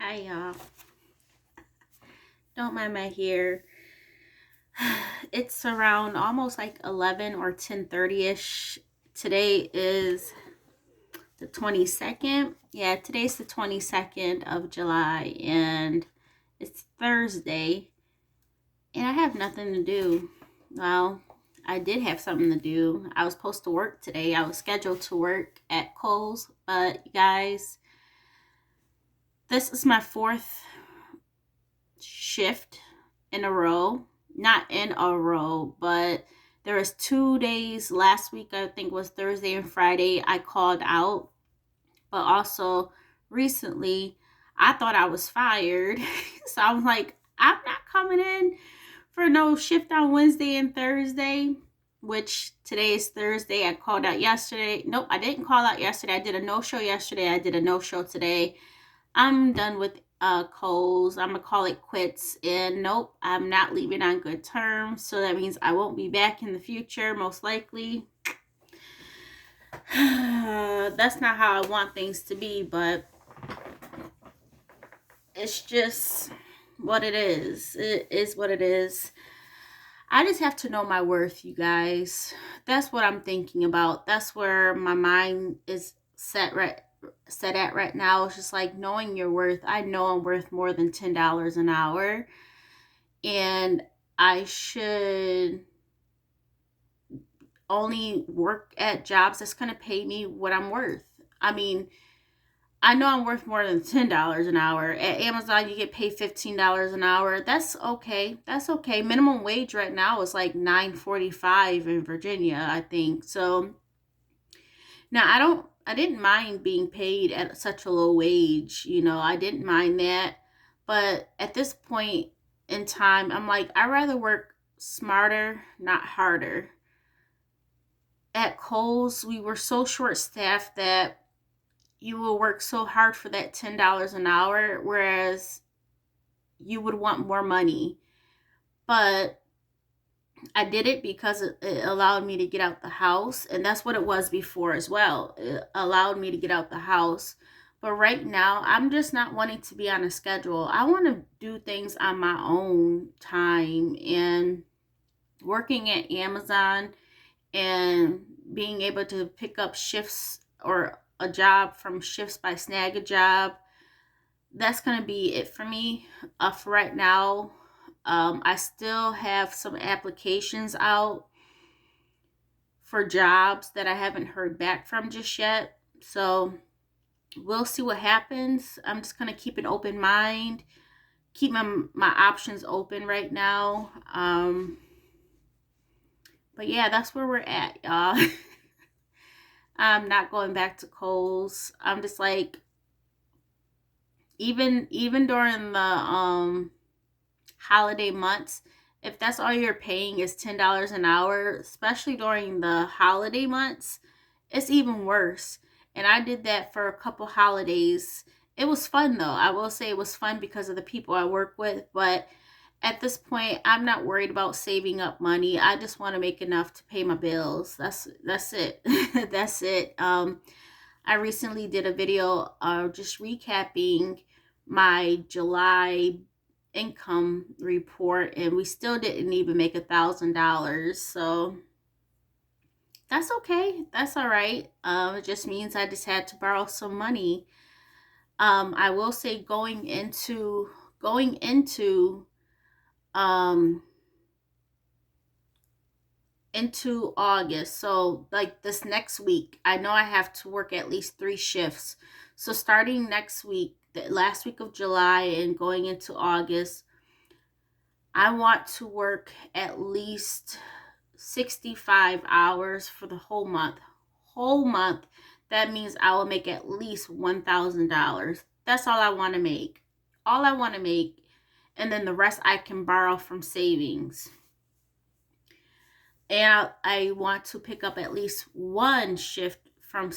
Hi, y'all. Don't mind my hair. It's around almost like 11 or 10:30ish. Today is the 22nd. Yeah, today's the 22nd of July, and it's Thursday, and I have nothing to do. Well, I did have something to do. I was supposed to work today. I was scheduled to work at Kohl's, but you guys, this is my fourth shift in a row. Not in a row, but there was 2 days last week, I think was Thursday and Friday, I called out. But also recently I thought I was fired. So I was like, I'm not coming in for no shift on Wednesday and Thursday, which today is Thursday. I called out yesterday. Nope, I didn't call out yesterday. I did a no-show yesterday. I did a no-show today. I'm done with Kohl's. I'm gonna call it quits. And nope, I'm not leaving on good terms. So that means I won't be back in the future, most likely. That's not how I want things to be, but it's just what it is. It is what it is. I just have to know my worth, you guys. That's what I'm thinking about. That's where my mind is set at right now. It's just like knowing your worth. I know I'm worth more than $10 an hour, and I should only work at jobs that's going to pay me what I'm worth. I mean, I know I'm worth more than $10 an hour. At Amazon, you get paid $15 an hour. That's okay. That's okay. Minimum wage right now is like $9.45 in Virginia, I think. So now I didn't mind being paid at such a low wage. I didn't mind that. But at this point in time, I'm like, I'd rather work smarter, not harder. At Kohl's, we were so short staffed that you will work so hard for that $10 an hour, whereas you would want more money. But I did it because it allowed me to get out the house, and that's what it was before as well. It allowed me to get out the house. But right now, I'm just not wanting to be on a schedule. I want to do things on my own time, and working at Amazon and being able to pick up shifts or a job from Shifts by Snag a Job, that's going to be it for me for right now. I still have some applications out for jobs that I haven't heard back from just yet. So we'll see what happens. I'm just going to keep an open mind, keep my options open right now. But yeah, that's where we're at, y'all. I'm not going back to Kohl's. I'm just like, even during the holiday months, if that's all you're paying is $10 an hour, especially during the holiday months, it's even worse. And I did that for a couple holidays. It was fun though. I will say it was fun because of the people I work with, but at this point, I'm not worried about saving up money. I just want to make enough to pay my bills. That's it. That's it. I recently did a video just recapping my July income report, and we still didn't even make $1,000. So that's okay. That's all right. It just means I just had to borrow some money. I will say going into August. So like this next week, I know I have to work at least 3 shifts. So starting next week, the last week of July and going into August, I want to work at least 65 hours for the whole month. Whole month. That means I will make at least $1,000. That's all I want to make. All I want to make. And then the rest I can borrow from savings. And I want to pick up at least one shift from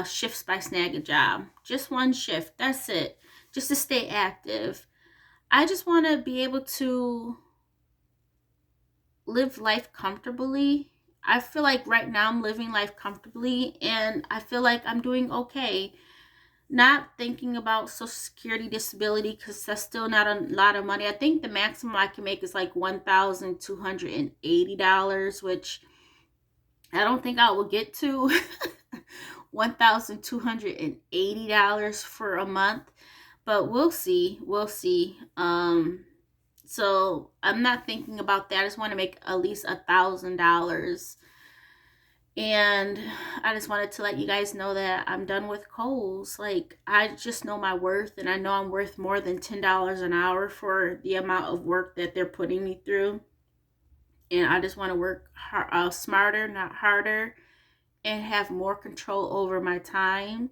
Shifts by Snag a Job. Just one shift. That's it. Just to stay active. I just want to be able to live life comfortably. I feel like right now I'm living life comfortably, and I feel like I'm doing okay. Not thinking about Social Security disability because that's still not a lot of money. I think the maximum I can make is like $1,280, which I don't think I will get to $1,280 for a month, but we'll see. We'll see. So I'm not thinking about that. I just want to make at least $1,000. And I just wanted to let you guys know that I'm done with Kohl's. Like, I just know my worth, and I know I'm worth more than $10 an hour for the amount of work that they're putting me through. And I just want to work smarter, not harder, and have more control over my time.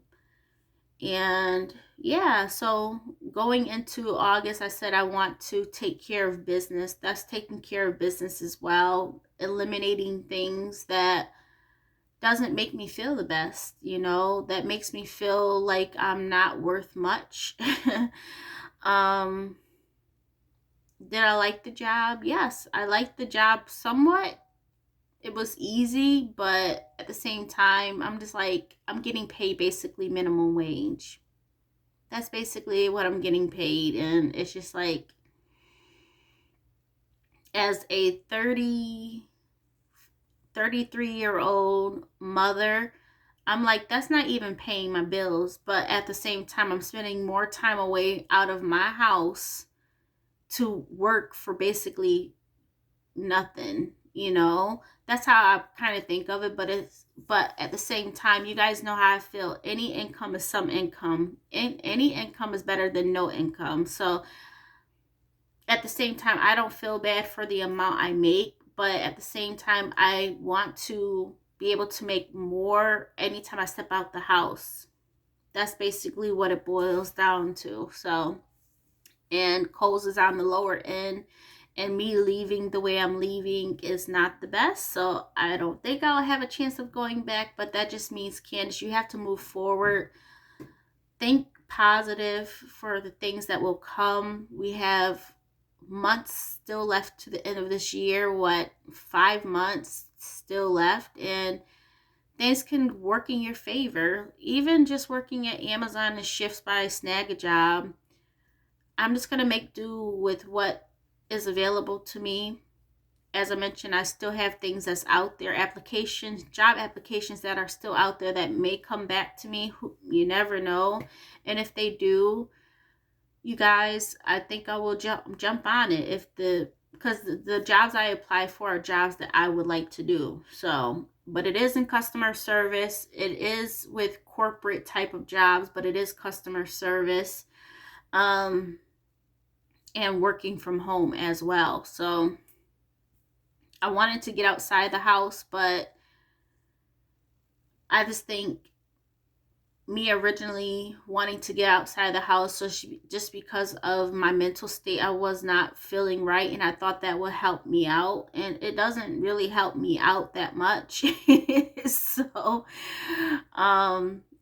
And yeah, so going into August, I said I want to take care of business. That's taking care of business as well, eliminating things that doesn't make me feel the best, that makes me feel like I'm not worth much. um, did I like the job? Yes, I liked the job somewhat. It was easy, but at the same time, I'm just like, I'm getting paid basically minimum wage. That's basically what I'm getting paid. And it's just like, as a 33-year-old mother, I'm like, that's not even paying my bills. But at the same time, I'm spending more time away out of my house to work for basically nothing. That's how I kind of think of it. But at the same time, you guys know how I feel. Any income is some income. Any income is better than no income. So at the same time, I don't feel bad for the amount I make, but at the same time, I want to be able to make more anytime I step out the house. That's basically what it boils down to. So, and Kohl's is on the lower end, and me leaving the way I'm leaving is not the best. So I don't think I'll have a chance of going back, but that just means, Candace, you have to move forward. Think positive for the things that will come. We have months still left to the end of this year. 5 months still left, and things can work in your favor. Even just working at Amazon and shifts by Snag a Job, I'm just going to make do with what is available to me. As I mentioned, I still have things that's out there, job applications that are still out there that may come back to me. You never know. And if they do, you guys, I think I will jump on it because the jobs I apply for are jobs that I would like to do. So, but it is in customer service. It is with corporate type of jobs, but it is customer service. And working from home as well. So I wanted to get outside the house, but I just think me originally wanting to get outside the house, so just because of my mental state, I was not feeling right, and I thought that would help me out, and it doesn't really help me out that much. So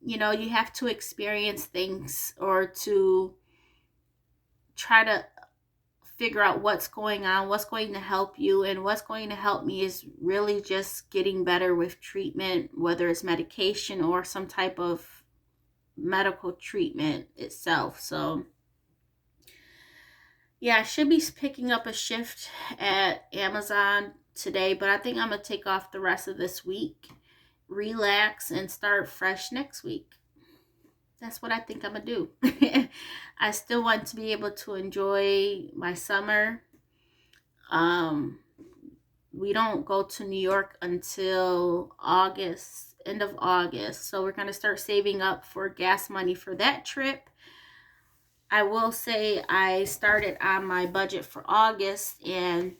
you have to experience things or to try to figure out what's going on, what's going to help you. And what's going to help me is really just getting better with treatment, whether it's medication or some type of medical treatment itself. So yeah, I should be picking up a shift at Amazon today, but I think I'm going to take off the rest of this week, relax, and start fresh next week. That's what I think I'm going to do. I still want to be able to enjoy my summer. We don't go to New York until August, end of August. So we're going to start saving up for gas money for that trip. I will say I started on my budget for August, and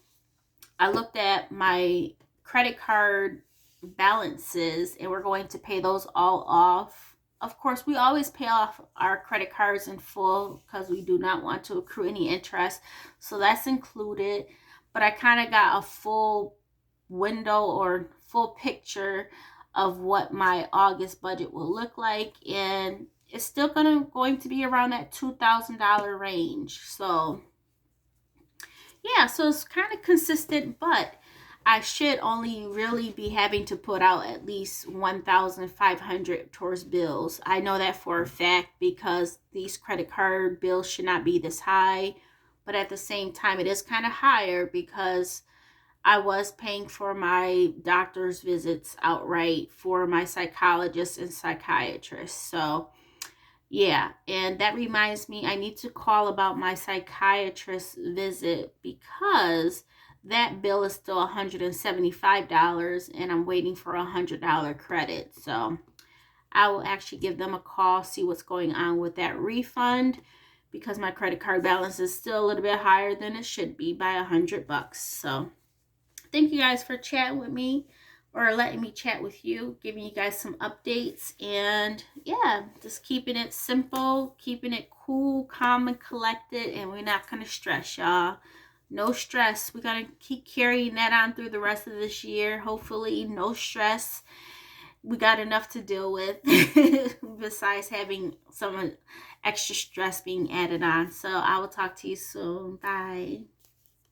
I looked at my credit card balances, and we're going to pay those all off. Of course, we always pay off our credit cards in full because we do not want to accrue any interest. So that's included. But I kind of got a full window or full picture of what my August budget will look like. And it's still going to be around that $2,000 range. So yeah, so it's kind of consistent, but I should only really be having to put out at least $1,500 towards bills. I know that for a fact because these credit card bills should not be this high. But at the same time, it is kind of higher because I was paying for my doctor's visits outright for my psychologist and psychiatrist. So, yeah. And that reminds me, I need to call about my psychiatrist visit because that bill is still $175 and I'm waiting for a $100 credit. So, I will actually give them a call, see what's going on with that refund because my credit card balance is still a little bit higher than it should be by $100. So, thank you guys for chatting with me or letting me chat with you, giving you guys some updates. And yeah, just keeping it simple, keeping it cool, calm, and collected. And we're not going to stress, y'all. No stress. We're going to keep carrying that on through the rest of this year. Hopefully, no stress. We got enough to deal with besides having some extra stress being added on. So I will talk to you soon. Bye.